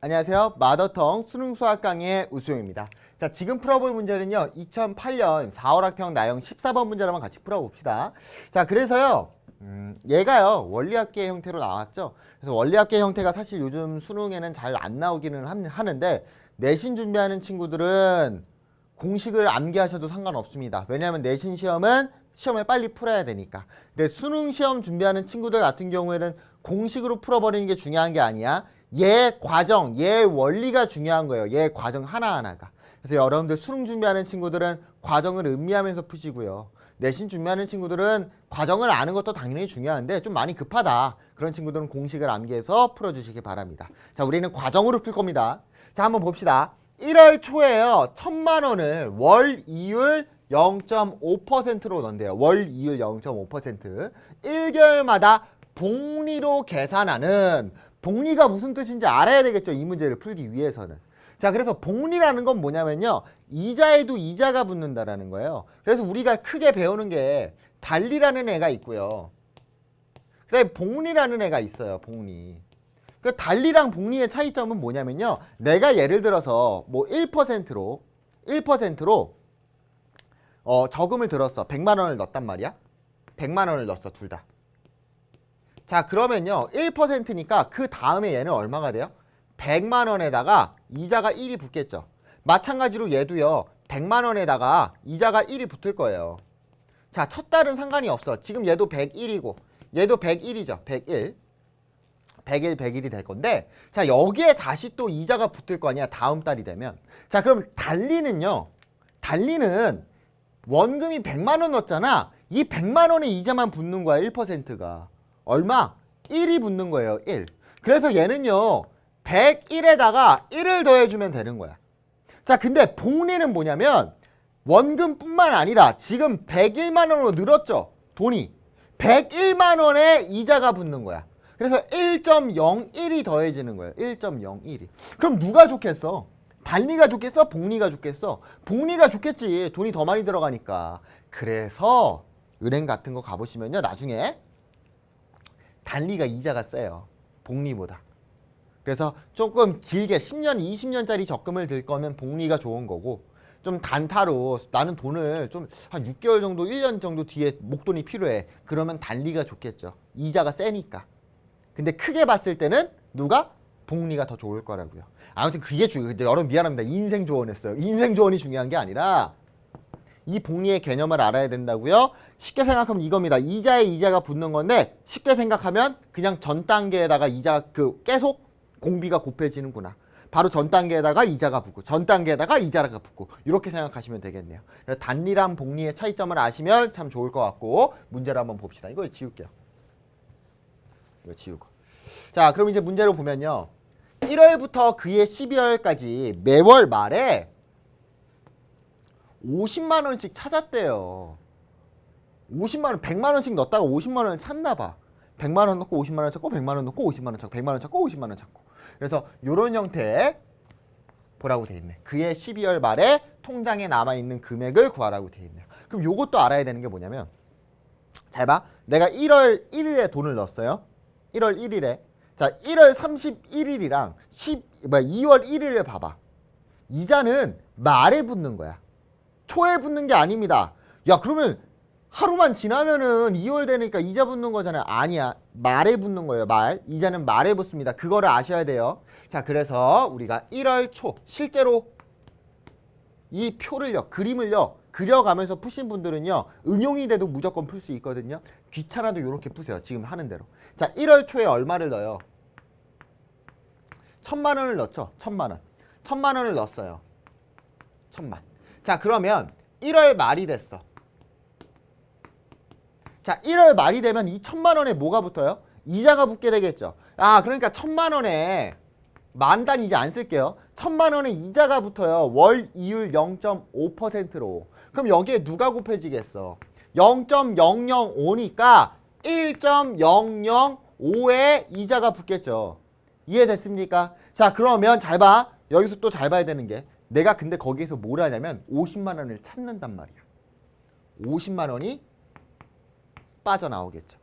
안녕하세요. 마더텅 수능 수학 강의 우수영입니다. 자, 지금 풀어볼 문제는요. 2008년 4월 학평 나형 14번 문제로만 같이 풀어봅시다. 자, 그래서요. 얘가요. 원리합계 형태로 나왔죠. 그래서 원리합계 형태가 사실 요즘 수능에는 잘 안 나오기는 하는데 내신 준비하는 친구들은 공식을 암기하셔도 상관없습니다. 왜냐하면 내신 시험은 시험을 빨리 풀어야 되니까. 근데 수능 시험 준비하는 친구들 같은 경우에는 공식으로 풀어버리는 게 중요한 게 아니야. 얘 과정, 얘 원리가 중요한 거예요. 얘 과정 하나하나가. 그래서 여러분들 수능 준비하는 친구들은 과정을 음미하면서 푸시고요. 내신 준비하는 친구들은 과정을 아는 것도 당연히 중요한데 좀 많이 급하다. 그런 친구들은 공식을 암기해서 풀어주시기 바랍니다. 자, 우리는 과정으로 풀 겁니다. 자, 한번 봅시다. 1월 초에요. 1,000만 원을 월 이율 0.5%로 넣는데요. 월 이율 0.5%. 1개월마다 복리로 계산하는, 복리가 무슨 뜻인지 알아야 되겠죠. 이 문제를 풀기 위해서는. 자, 그래서 복리라는 건 뭐냐면요. 이자에도 이자가 붙는다라는 거예요. 그래서 우리가 크게 배우는 게 달리라는 애가 있고요. 그다음에 복리라는 애가 있어요. 복리. 그 달리랑 복리의 차이점은 뭐냐면요. 내가 예를 들어서 뭐 1%로 저금을 들었어. 100만 원을 넣었단 말이야. 100만 원을 넣었어. 둘 다. 자, 그러면요. 1%니까 그 다음에 얘는 얼마가 돼요? 100만 원에다가 이자가 1이 붙겠죠. 마찬가지로 얘도요. 100만 원에다가 이자가 1이 붙을 거예요. 자, 첫 달은 상관이 없어. 지금 얘도 101이고 얘도 101이죠. 101. 100일이 될 건데, 자, 여기에 다시 또 이자가 붙을 거 아니야. 다음 달이 되면. 자, 그럼 달리는 원금이 100만 원 넣었잖아. 이 100만 원의 이자만 붙는 거야. 1%가. 얼마? 1이 붙는 거예요. 1. 그래서 얘는요. 101에다가 1을 더해주면 되는 거야. 자, 근데 복리는 뭐냐면 원금뿐만 아니라 지금 101만 원으로 늘었죠. 돈이. 101만 원에 이자가 붙는 거야. 그래서 1.01이 더해지는 거예요. 1.01이. 그럼 누가 좋겠어? 달리가 좋겠어? 복리가 좋겠어? 복리가 좋겠지. 돈이 더 많이 들어가니까. 그래서 은행 같은 거 가보시면요. 나중에 달리가 이자가 세요. 복리보다. 그래서 조금 길게 10년, 20년짜리 적금을 들 거면 복리가 좋은 거고, 좀 단타로 나는 돈을 좀 한 6개월 정도, 1년 정도 뒤에 목돈이 필요해. 그러면 달리가 좋겠죠. 이자가 세니까. 근데 크게 봤을 때는 누가? 복리가 더 좋을 거라고요. 아무튼 그게 여러분 미안합니다. 인생 조언했어요. 인생 조언이 중요한 게 아니라 이 복리의 개념을 알아야 된다고요. 쉽게 생각하면 이겁니다. 이자에 이자가 붙는 건데 쉽게 생각하면 그냥 전 단계에다가 이자 계속 공비가 곱해지는구나. 바로 전 단계에다가 이자가 붙고 전 단계에다가 이자가 붙고 이렇게 생각하시면 되겠네요. 단리랑 복리의 차이점을 아시면 참 좋을 것 같고 문제를 한번 봅시다. 이거 지울게요. 이거 지우고. 자, 그럼 이제 문제를 보면요. 1월부터 그해 12월까지 매월 말에 50만 원씩 찾았대요. 50만 원, 100만 원씩 넣었다가 50만 원을 찾나 봐. 100만 원 넣고 50만 원 찾고 100만 원 넣고 50만 원 찾고 100만 원 찾고 50만 원 찾고. 그래서 이런 형태의 보라고 돼 있네. 그해 12월 말에 통장에 남아있는 금액을 구하라고 돼 있네요. 그럼 요것도 알아야 되는 게 뭐냐면 잘 봐. 내가 1월 1일에 돈을 넣었어요. 1월 1일에. 자, 1월 31일이랑 2월 1일을 봐봐. 이자는 말에 붙는 거야. 초에 붙는 게 아닙니다. 야, 그러면 하루만 지나면은 2월 되니까 이자 붙는 거잖아요. 아니야. 말에 붙는 거예요. 말. 이자는 말에 붙습니다. 그거를 아셔야 돼요. 자, 그래서 우리가 1월 초 실제로 이 표를요, 그림을요, 그려가면서 푸신 분들은요, 응용이 돼도 무조건 풀 수 있거든요. 귀찮아도 이렇게 푸세요. 지금 하는 대로. 자, 1월 초에 얼마를 넣어요? 1,000만 원을 넣죠. 1,000만 원. 1,000만 원을 넣었어요. 1,000만. 자, 그러면 1월 말이 됐어. 자, 1월 말이 되면 이 1,000만 원에 뭐가 붙어요? 이자가 붙게 되겠죠. 아, 그러니까 1,000만 원에 만 단 이제 안 쓸게요. 1,000만 원에 이자가 붙어요. 월 이율 0.5%로. 그럼 여기에 누가 곱해지겠어? 0.005니까 1.005에 이자가 붙겠죠. 이해됐습니까? 자, 그러면 잘 봐. 여기서 또 잘 봐야 되는 게 내가 근데 거기에서 뭘 하냐면 50만 원을 찾는단 말이야. 50만 원이 빠져나오겠죠.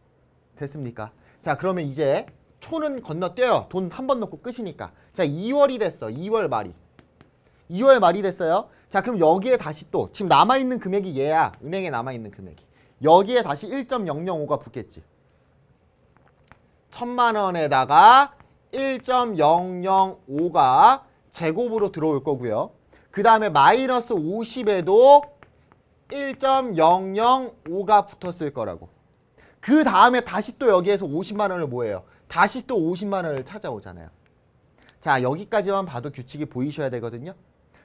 됐습니까? 자, 그러면 이제 초는 건너뛰어요. 돈 한 번 넣고 끝이니까. 자, 2월이 됐어. 2월 말이. 2월 말이 됐어요. 자, 그럼 여기에 다시 또 지금 남아있는 금액이 얘야. 은행에 남아있는 금액이. 여기에 다시 1.005가 붙겠지. 1000만 원에다가 1.005가 제곱으로 들어올 거고요. 그 다음에 마이너스 50에도 1.005가 붙었을 거라고. 그 다음에 다시 또 여기에서 50만 원을 뭐예요? 다시 또 50만 원을 찾아오잖아요. 자, 여기까지만 봐도 규칙이 보이셔야 되거든요.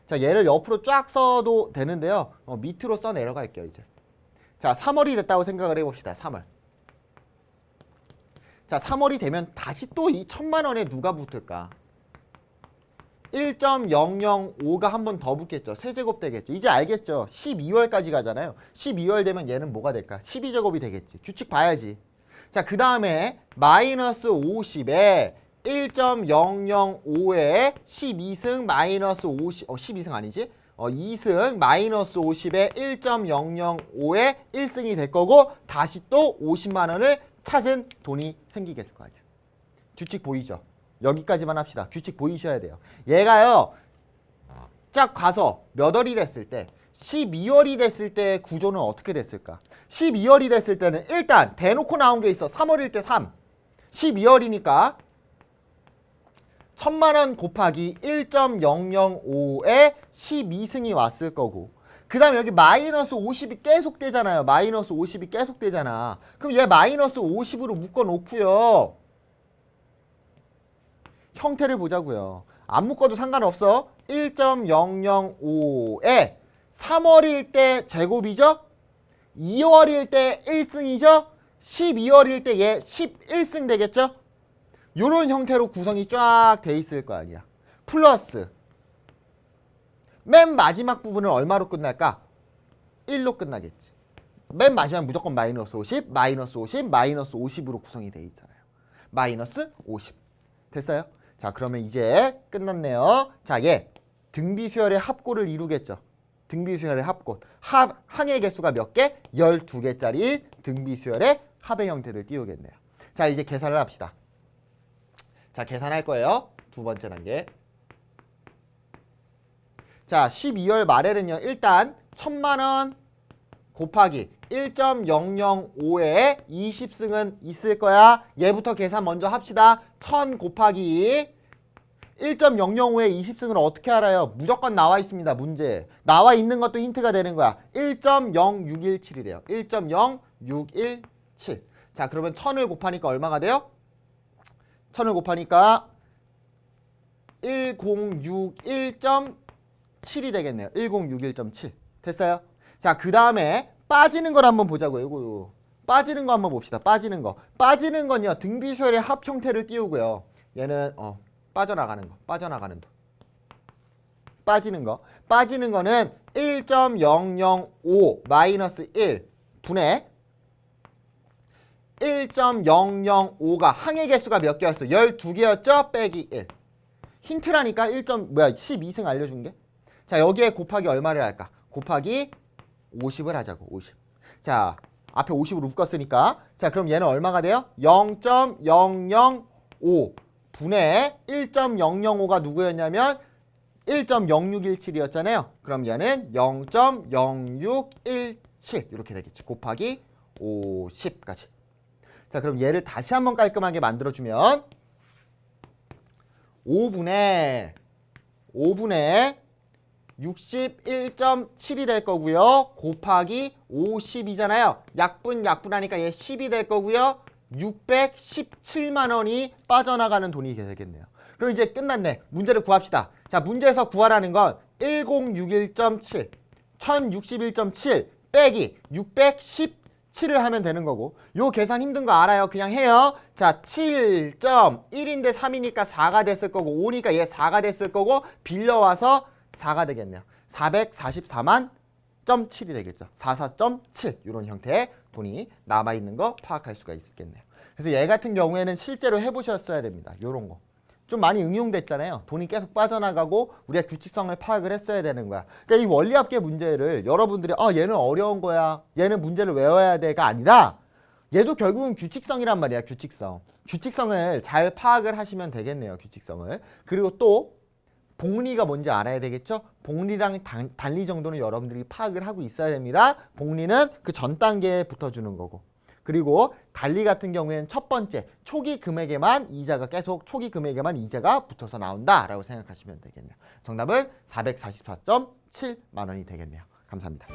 자, 얘를 옆으로 쫙 써도 되는데요. 밑으로 써 내려갈게요, 이제. 자, 3월이 됐다고 생각을 해봅시다. 3월. 자, 3월이 되면 다시 또 이 1000만 원에 누가 붙을까? 1.005가 한 번 더 붙겠죠. 세제곱 되겠죠. 이제 알겠죠. 12월까지 가잖아요. 12월 되면 얘는 뭐가 될까? 12제곱이 되겠지. 규칙 봐야지. 자, 그 다음에 마이너스 50에 1.005에 12승 마이너스 50, 12승 아니지? 2승 마이너스 50에 1.005에 1승이 될 거고 다시 또 50만 원을 찾은 돈이 생기게 될 거 아니야. 규칙 보이죠? 여기까지만 합시다. 규칙 보이셔야 돼요. 얘가요. 쫙 가서 몇 월이 됐을 때 12월이 됐을 때 구조는 어떻게 됐을까? 12월이 됐을 때는 일단 대놓고 나온 게 있어. 3월일 때 3. 12월이니까 1000만 원 곱하기 1.005에 12승이 왔을 거고 그 다음에 여기 마이너스 50이 계속 되잖아요. 마이너스 50이 계속 되잖아. 그럼 얘 마이너스 50으로 묶어 놓고요. 형태를 보자고요. 안 묶어도 상관없어. 1.005에 3월일 때 제곱이죠. 2월일 때 1승이죠. 12월일 때 얘 11승 되겠죠. 요런 형태로 구성이 쫙 돼 있을 거 아니야. 플러스 맨 마지막 부분은 얼마로 끝날까? 1로 끝나겠지. 맨 마지막 무조건 마이너스 50, 마이너스 50, 마이너스 50으로 구성이 돼 있잖아요. 마이너스 50. 됐어요? 자, 그러면 이제 끝났네요. 자, 얘 등비수열의 합골을 이루겠죠. 등비수열의 합골. 항의 개수가 몇 개? 12개짜리 등비수열의 합의 형태를 띄우겠네요. 자, 이제 계산을 합시다. 자, 계산할 거예요. 두 번째 단계. 자, 12월 말에는요. 일단 1000만 원 곱하기 1.005에 20승은 있을 거야. 얘부터 계산 먼저 합시다. 1000 곱하기 1.005에 20승을 어떻게 알아요? 무조건 나와 있습니다. 문제. 나와 있는 것도 힌트가 되는 거야. 1.0617이래요. 1.0617. 자, 그러면 1000을 곱하니까 얼마가 돼요? 1000을 곱하니까 1061.7이 되겠네요. 1061.7. 됐어요? 자, 그 다음에 빠지는 걸 한번 보자고요. 이거 빠지는 거 한번 봅시다. 빠지는 거. 빠지는 건요. 등비수열의 합 형태를 띄우고요. 얘는 빠져나가는 거. 빠져나가는 돈. 빠지는 거. 빠지는 거는 1.005 마이너스 1 분의 1.005가 항의 개수가 몇 개였어? 12개였죠? 빼기 1. 힌트라니까 12승 알려준 게. 자, 여기에 곱하기 얼마를 할까? 곱하기 50을 하자고. 50. 자, 앞에 50으로 묶었으니까. 자, 그럼 얘는 얼마가 돼요? 0.005 분의 1.005가 누구였냐면 1.0617이었잖아요. 그럼 얘는 0.0617 이렇게 되겠지. 곱하기 50까지. 자, 그럼 얘를 다시 한번 깔끔하게 만들어주면 5분의 61.7이 될 거고요. 곱하기 50이잖아요. 약분하니까 얘 10이 될 거고요. 617만 원이 빠져나가는 돈이 되겠네요. 그럼 이제 끝났네. 문제를 구합시다. 자, 문제에서 구하라는 건 1061.7, 1061.7 빼기 617을 하면 되는 거고 요 계산 힘든 거 알아요. 그냥 해요. 자, 7.1인데 3이니까 4가 됐을 거고 5니까 얘 4가 됐을 거고 빌려와서 4가 되겠네요. 444만 7이 되겠죠. 44.7 이런 형태의 돈이 남아있는 거 파악할 수가 있겠네요. 그래서 얘 같은 경우에는 실제로 해보셨어야 됩니다. 이런 거. 좀 많이 응용됐잖아요. 돈이 계속 빠져나가고 우리가 규칙성을 파악을 했어야 되는 거야. 그러니까 이 원리합계 문제를 여러분들이 얘는 어려운 거야. 얘는 문제를 외워야 돼가 아니라 얘도 결국은 규칙성이란 말이야. 규칙성을 잘 파악을 하시면 되겠네요. 규칙성을. 그리고 또 복리가 뭔지 알아야 되겠죠? 복리랑 단리 정도는 여러분들이 파악을 하고 있어야 됩니다. 복리는 그 전 단계에 붙어주는 거고. 그리고 단리 같은 경우에는 첫 번째 초기 금액에만 이자가 붙어서 나온다라고 생각하시면 되겠네요. 정답은 444.7만 원이 되겠네요. 감사합니다.